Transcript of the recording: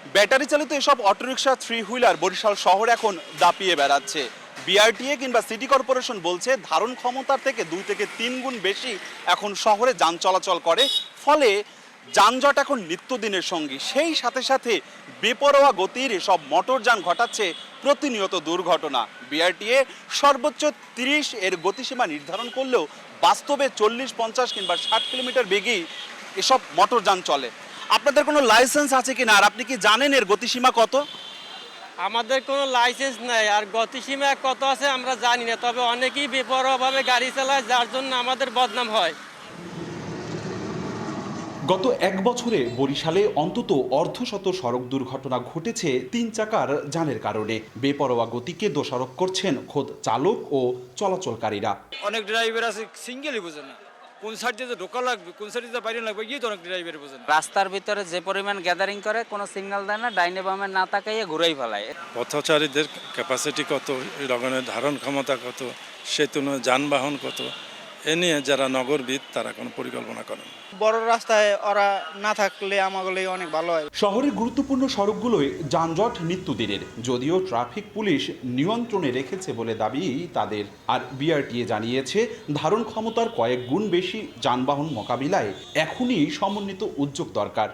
Battery চালিত এসব autorickshaw three wheeler Barishal শহর এখন দাপিয়ে বেড়াচ্ছে। বিআরটিএ কিংবা সিটি কর্পোরেশন বলছে ধারণ ক্ষমতার থেকে 2 থেকে 3 গুণ বেশি এখন শহরে যান চলাচল করে, ফলে যানজট এখন নিত্যদিনের সঙ্গী। সেই সাথে সাথে বেপরোয়া গতির এসব মোটরযান ঘটাচ্ছে প্রতিনিয়ত দুর্ঘটনা। বিআরটিএ সর্বোচ্চ 30 এর গতিসীমা নির্ধারণ করলেও বাস্তবে 40, 50 কিংবা 60 কিলোমিটার বেগেই এসব মোটরযান চলে। আপনাদের কোনো লাইসেন্স আছে কিনা, আর আপনি কি জানেন এর গতিসীমা কত? আমাদের কোনো লাইসেন্স নাই, আর গতিসীমা কত আছে আমরা জানি না। তবে অনেকেই বেপরোয়াভাবে গাড়ি চালায়, যার জন্য আমাদের বদনাম হয়। গত 1 বছরে বরিশালে অন্তত অর্ধশত সড়ক দুর্ঘটনা ঘটেছে 3 চাকার যানের কারণে। বেপরোয়া গতিকে দোষারোপ করছেন খোদ চালক ও চলাচলকারীরা। অনেক ড্রাইভার আছে সিঙ্গেলই বোঝে না কোন সাইড দিয়ে ঢোকা লাগবে, কোন সাইড দিয়ে বাইরে লাগবে, গিয়ে তো অনেক ড্রাইভার বোঝে না। রাস্তার ভিতরে যে পরিমাণ গ্যাদারিং করে, কোনো সিগন্যাল দেয় না, ডাইনে বামে না তাকাইয়ে ঘুরেই ফেলায়। পথচারীদের ক্যাপাসিটি কত, লগনের ধারণ ক্ষমতা কত, সে তুলনায় যানবাহন কত, এ নিয়ে যারা নগরবিদ তারা কোনো পরিকল্পনা করেন। বড় রাস্তায় ওরা না থাকলে আমাগুলোই অনেক ভালো হয়। শহরের গুরুত্বপূর্ণ সড়কগুলোয় যানজট নিত্যদিনের, যদিও ট্রাফিক পুলিশ নিয়ন্ত্রণে রেখেছে বলে দাবি তাদের। আর বিআরটিএ জানিয়েছে ধারণ ক্ষমতার কয়েক গুণ বেশি যানবাহন মোকাবিলায় এখনই সমন্বিত উদ্যোগ দরকার।